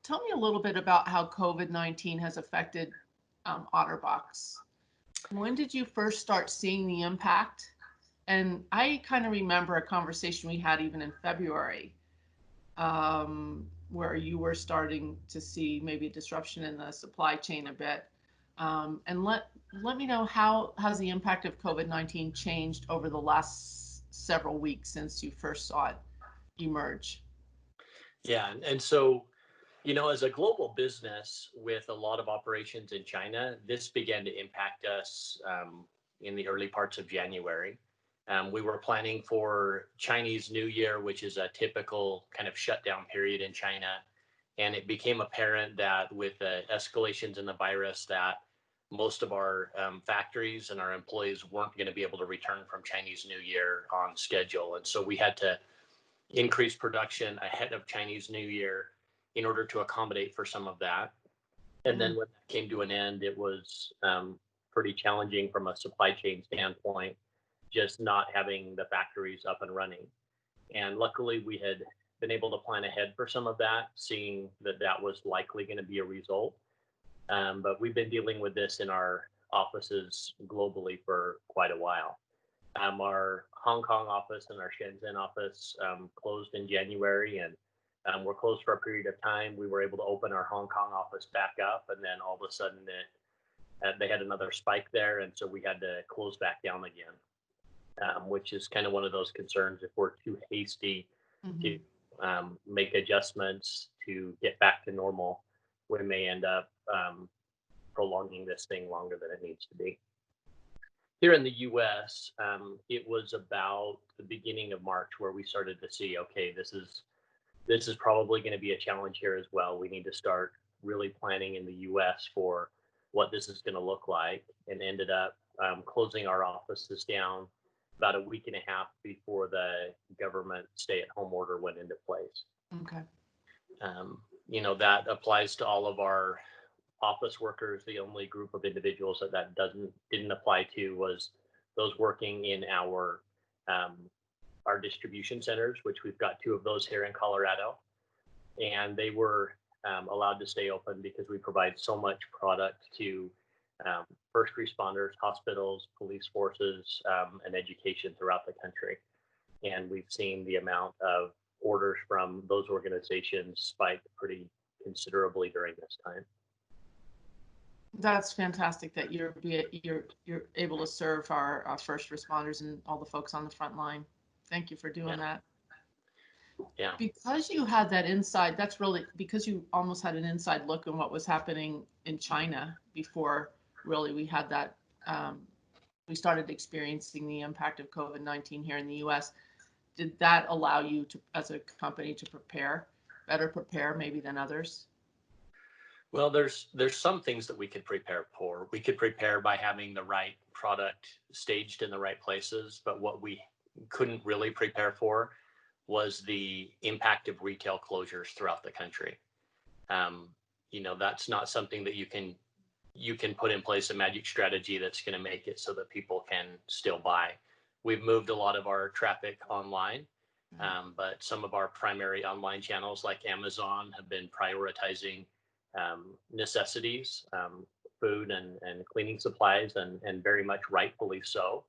tell me a little bit about how COVID-19 has affected Otterbox. When did you first start seeing the impact? And I kind of remember a conversation we had even in February, where you were starting to see maybe a disruption in the supply chain a bit. And let me know how has the impact of COVID-19 changed over the last several weeks since you first saw it emerge? Yeah, and so, as a global business with a lot of operations in China, this began to impact us in the early parts of January. We were planning for Chinese New Year, which is a typical kind of shutdown period in China. And it became apparent that with the escalations in the virus, that most of our factories and our employees weren't going to be able to return from Chinese New Year on schedule. And so we had to increase production ahead of Chinese New Year in order to accommodate for some of that. And then when that came to an end, it was pretty challenging from a supply chain standpoint, just not having the factories up and running. And luckily, we had been able to plan ahead for some of that, seeing that that was likely going to be a result. But we've been dealing with this in our offices globally for quite a while. Our Hong Kong office and our Shenzhen office closed in January, and we're closed for a period of time. We were able to open our Hong Kong office back up, and then all of a sudden they had another spike there, and so we had to close back down again, which is kind of one of those concerns. If we're too hasty to make adjustments to get back to normal, we may end up prolonging this thing longer than it needs to be. Here in the U.S., it was about the beginning of March where we started to see, okay, this is probably going to be a challenge here as well. We need to start really planning in the U.S. for what this is going to look like, and ended up closing our offices down about a week and a half before the government stay-at-home order went into place. Okay. That applies to all of our office workers. The only group of individuals that didn't apply to was those working in our distribution centers, which we've got 2 of those here in Colorado, and they were allowed to stay open because we provide so much product to first responders, hospitals, police forces, and education throughout the country. And we've seen the amount of orders from those organizations spike pretty considerably during this time. That's fantastic that you're able to serve our first responders and all the folks on the front line. Thank you for doing that. Yeah. Because you had that inside, that's really because you almost had an inside look on what was happening in China before really we had that, we started experiencing the impact of COVID-19 here in the US. Did that allow you to, as a company, to better prepare maybe than others? Well, there's some things that we could prepare for. We could prepare by having the right product staged in the right places, but what we couldn't really prepare for was the impact of retail closures throughout the country. That's not something that you can put in place a magic strategy that's going to make it so that people can still buy. We've moved a lot of our traffic online, but some of our primary online channels like Amazon have been prioritizing necessities, food and cleaning supplies, and very much rightfully so.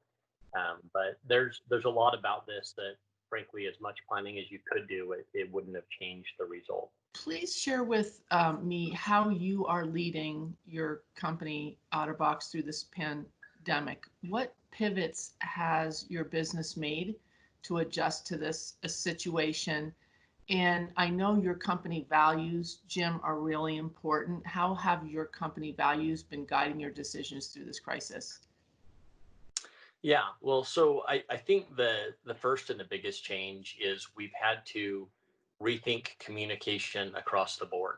But there's a lot about this that, frankly, as much planning as you could do, it wouldn't have changed the result. Please share with me how you are leading your company, Otterbox, through this pandemic. What pivots has your business made to adjust to this situation? And I know your company values, Jim, are really important. How have your company values been guiding your decisions through this crisis? Yeah, well, so I think the first and the biggest change is we've had to rethink communication across the board.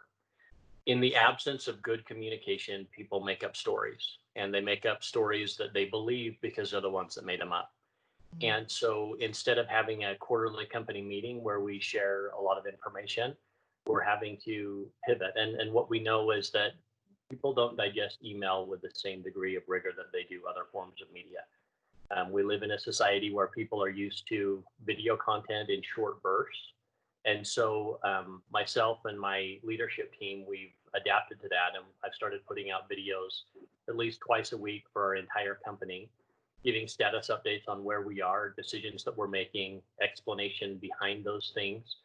In the absence of good communication, people make up stories, and they make up stories that they believe because they're the ones that made them up. And so instead of having a quarterly company meeting where we share a lot of information, we're having to pivot. And what we know is that people don't digest email with the same degree of rigor that they do other forms of media. We live in a society where people are used to video content in short bursts, And so myself and my leadership team, we've adapted to that, and I've started putting out videos at least twice a week for our entire company, giving status updates on where we are, decisions that we're making, explanation behind those things.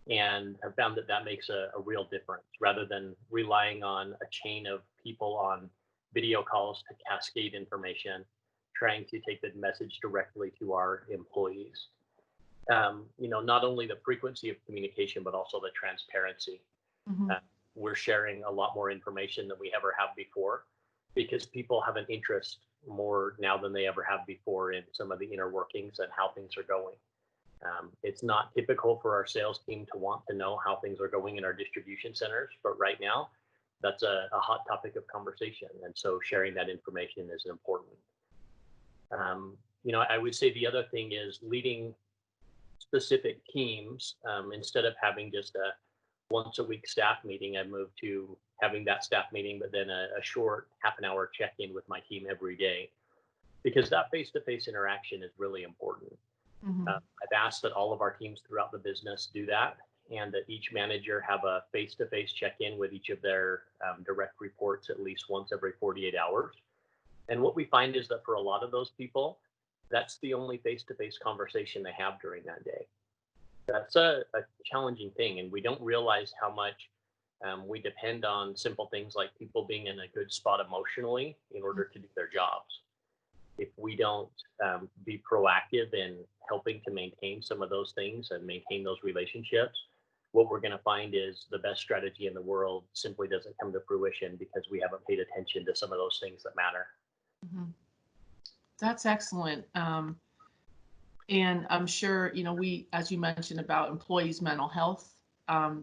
And I've found that that makes a real difference rather than relying on a chain of people on video calls to cascade information, trying to take the message directly to our employees. Not only the frequency of communication, but also the transparency. Hmm. Uh, we're sharing a lot more information than we ever have before because people have an interest more now than they ever have before in some of the inner workings and how things are going. It's not typical for our sales team to want to know how things are going in our distribution centers, but right now, that's a hot topic of conversation. And so sharing that information is important. I would say the other thing is leading specific teams. Instead of having just a once a week staff meeting, I moved to having that staff meeting, but then a short half an hour check in with my team every day because that face to face interaction is really important. Hmm. I've asked that all of our teams throughout the business do that and that each manager have a face to face check in with each of their direct reports at least once every 48 hours. And what we find is that for a lot of those people, that's the only face to face conversation they have during that day. That's a challenging thing. And we don't realize how much we depend on simple things like people being in a good spot emotionally in order to do their jobs. If we don't be proactive in helping to maintain some of those things and maintain those relationships, what we're going to find is the best strategy in the world simply doesn't come to fruition because we haven't paid attention to some of those things that matter. Hmm. That's excellent. And I'm sure, we, as you mentioned about employees' mental health,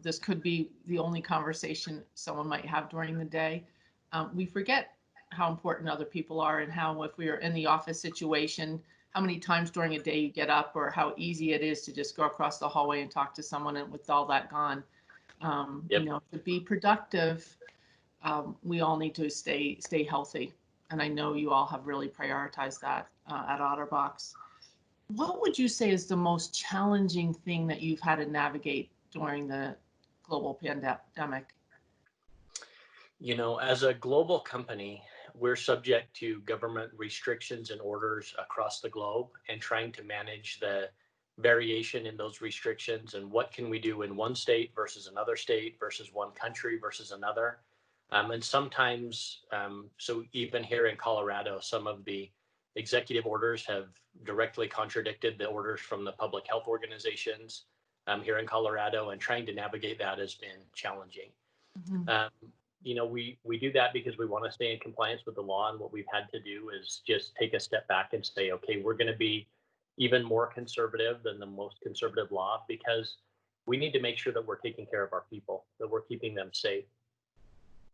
this could be the only conversation someone might have during the day. We forget how important other people are and how, if we are in the office situation, how many times during a day you get up or how easy it is to just go across the hallway and talk to someone and with all that gone. Yep. To be productive, we all need to stay healthy. And I know you all have really prioritized that at Otterbox. What would you say is the most challenging thing that you've had to navigate during the global pandemic? As a global company, we're subject to government restrictions and orders across the globe and trying to manage the variation in those restrictions and what can we do in one state versus another state versus one country versus another. And sometimes, so even here in Colorado, some of the executive orders have directly contradicted the orders from the public health organizations here in Colorado, and trying to navigate that has been challenging. Mhm. Um, we do that because we want to stay in compliance with the law. And what we've had to do is just take a step back and say, okay, we're going to be even more conservative than the most conservative law because we need to make sure that we're taking care of our people, that we're keeping them safe.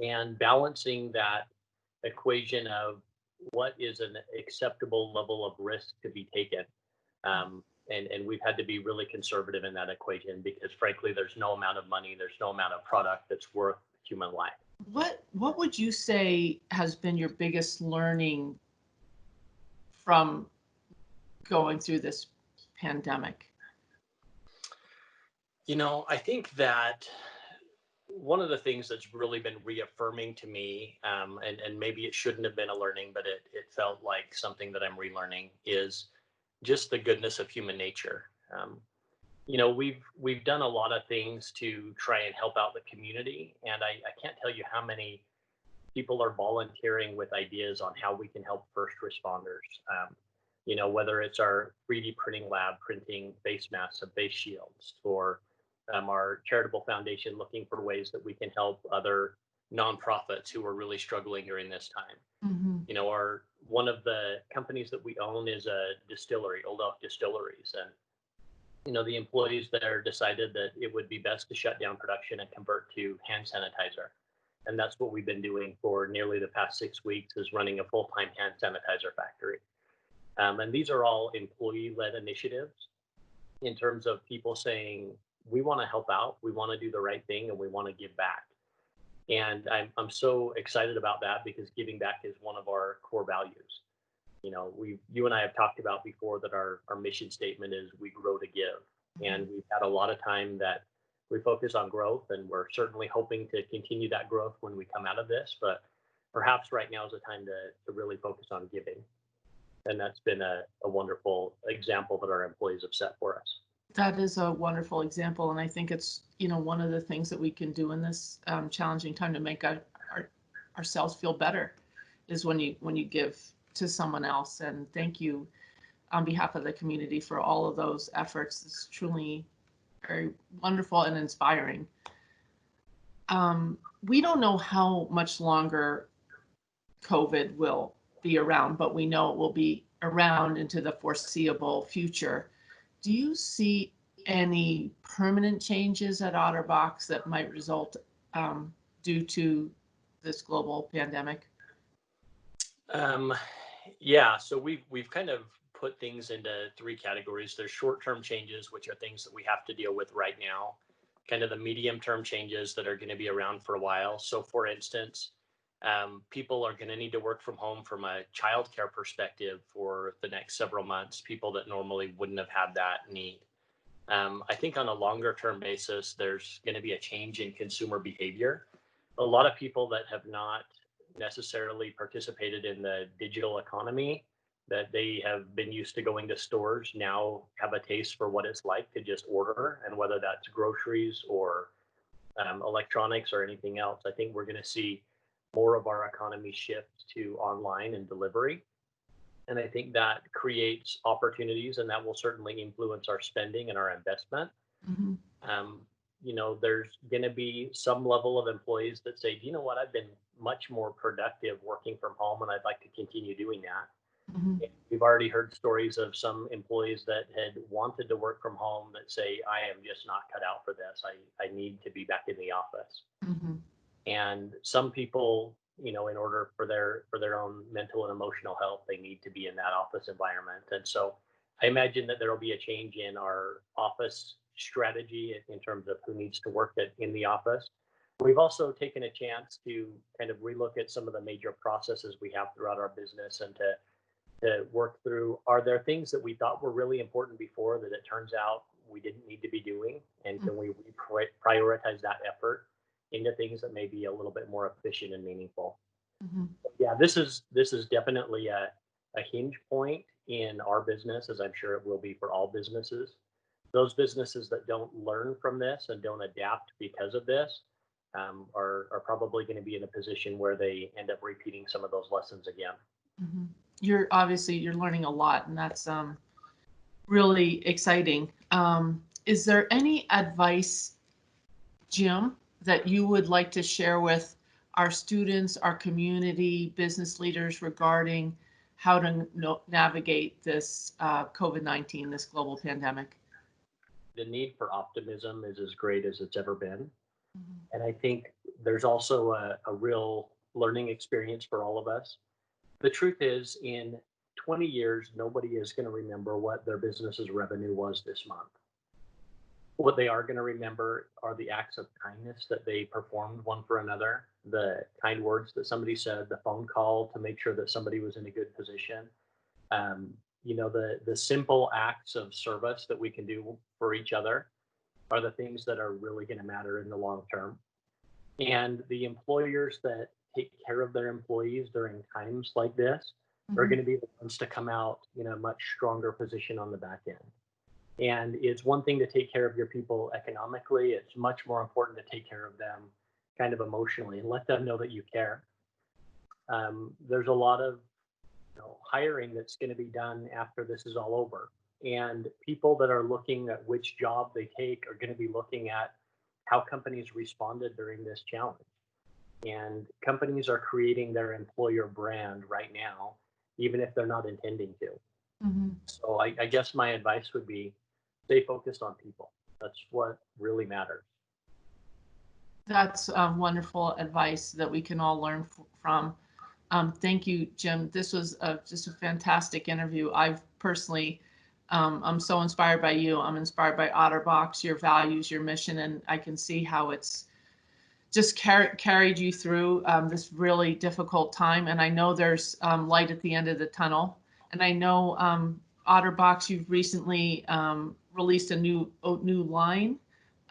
And balancing that equation of what is an acceptable level of risk to be taken. And we've had to be really conservative in that equation because, frankly, there's no amount of money, there's no amount of product that's worth human life. What would you say has been your biggest learning from going through this pandemic? I think that one of the things that's really been reaffirming to me, and maybe it shouldn't have been a learning, but it felt like something that I'm relearning, is just the goodness of human nature. We've done a lot of things to try and help out the community, and I can't tell you how many people are volunteering with ideas on how we can help first responders. Whether it's our 3D printing lab printing face masks and face shields, or our charitable foundation looking for ways that we can help other nonprofits who are really struggling during this time. Hmm. Our one of the companies that we own is a distillery, Old Elk Distilleries, and the employees there decided that it would be best to shut down production and convert to hand sanitizer. And that's what we've been doing for nearly the past 6 weeks, is running a full-time hand sanitizer factory. And these are all employee-led initiatives in terms of people saying, we want to help out, we want to do the right thing, and we want to give back. And I'm so excited about that because giving back is one of our core values. You and I have talked about before that our mission statement is we grow to give. And we've had a lot of time that we focus on growth, and we're certainly hoping to continue that growth when we come out of this. But perhaps right now is the time to really focus on giving. And that's been a wonderful example that our employees have set for us. That is a wonderful example, and I think it's, one of the things that we can do in this challenging time to make ourselves feel better is when you give to someone else. And thank you on behalf of the community for all of those efforts. It's truly very wonderful and inspiring. We don't know how much longer COVID will be around, but we know it will be around into the foreseeable future. Do you see any permanent changes at OtterBox that might result due to this global pandemic? Yeah, so we've kind of put things into three categories. There's short-term changes, which are things that we have to deal with right now, kind of the medium-term changes that are going to be around for a while. So, for instance, people are going to need to work from home from a childcare perspective for the next several months, people that normally wouldn't have had that need. I think on a longer term basis, there's going to be a change in consumer behavior. A lot of people that have not necessarily participated in the digital economy, that they have been used to going to stores, now have a taste for what it's like to just order, and whether that's groceries or electronics or anything else. I think we're going to see more of our economy shift to online and delivery. And I think that creates opportunities, and that will certainly influence our spending and our investment. Mm-hmm. There's going to be some level of employees that say, you know what, I've been much more productive working from home, and I'd like to continue doing that. Mm-hmm. We've already heard stories of some employees that had wanted to work from home that say, I am just not cut out for this. I need to be back in the office. Mm-hmm. And some people, in order for their own mental and emotional health, they need to be in that office environment. And so I imagine that there will be a change in our office strategy in terms of who needs to work in the office. We've also taken a chance to kind of relook at some of the major processes we have throughout our business, and to work through, are there things that we thought were really important before that it turns out we didn't need to be doing, and can we prioritize that effort into things that may be a little bit more efficient and meaningful. Mm-hmm. Yeah, this is definitely a hinge point in our business, as I'm sure it will be for all businesses. Those businesses that don't learn from this and don't adapt because of this are probably going to be in a position where they end up repeating some of those lessons again. Mm-hmm. You're learning a lot, and that's really exciting. Is there any advice, Jim, that you would like to share with our students, our community, business leaders regarding how to navigate this COVID-19, this global pandemic? The need for optimism is as great as it's ever been. Mm-hmm. And I think there's also a real learning experience for all of us. The truth is, in 20 years, nobody is going to remember what their business's revenue was this month. What they are going to remember are the acts of kindness that they performed one for another, the kind words that somebody said, the phone call to make sure that somebody was in a good position. The simple acts of service that we can do for each other are the things that are really going to matter in the long term. And the employers that take care of their employees during times like this are going to be the ones to come out in a much stronger position on the back end. And it's one thing to take care of your people economically. It's much more important to take care of them kind of emotionally and let them know that you care. There's a lot of hiring that's going to be done after this is all over. And people that are looking at which job they take are going to be looking at how companies responded during this challenge. And companies are creating their employer brand right now, even if they're not intending to. Mm-hmm. So I guess my advice would be stay focused on people. That's what really matters. That's wonderful advice that we can all learn from. Thank you, Jim. This was just a fantastic interview. I've personally, I'm so inspired by you. I'm inspired by OtterBox, your values, your mission, and I can see how it's just carried you through this really difficult time. And I know there's light at the end of the tunnel. And I know OtterBox, you've recently released a new line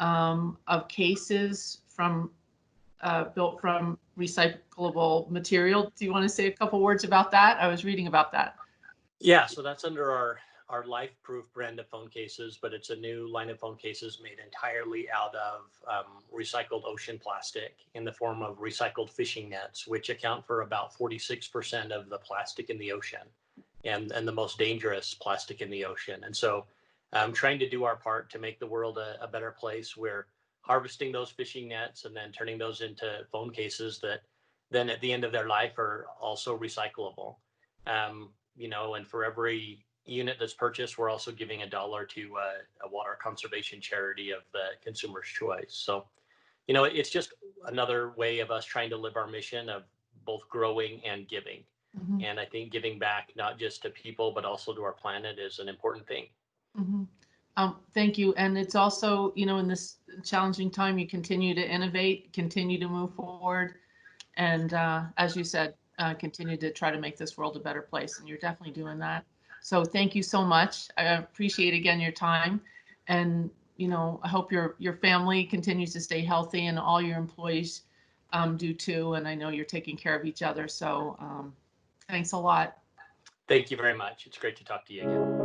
of cases from built from recyclable material. Do you want to say a couple words about that? I was reading about that. Yeah, so that's under our Life Proof brand of phone cases, but it's a new line of phone cases made entirely out of recycled ocean plastic in the form of recycled fishing nets, which account for about 46% of the plastic in the ocean and the most dangerous plastic in the ocean. And so, trying to do our part to make the world a better place. We're harvesting those fishing nets and then turning those into phone cases that then at the end of their life are also recyclable. And for every unit that's purchased, we're also giving $1 to a water conservation charity of the consumer's choice. So, it's just another way of us trying to live our mission of both growing and giving. Mm-hmm. And I think giving back, not just to people, but also to our planet, is an important thing. Mm-hmm. Thank you. And it's also, in this challenging time, you continue to innovate, continue to move forward, and as you said, continue to try to make this world a better place. And you're definitely doing that. So thank you so much. I appreciate again your time, and I hope your family continues to stay healthy, and all your employees do too. And I know you're taking care of each other. So thanks a lot. Thank you very much. It's great to talk to you again.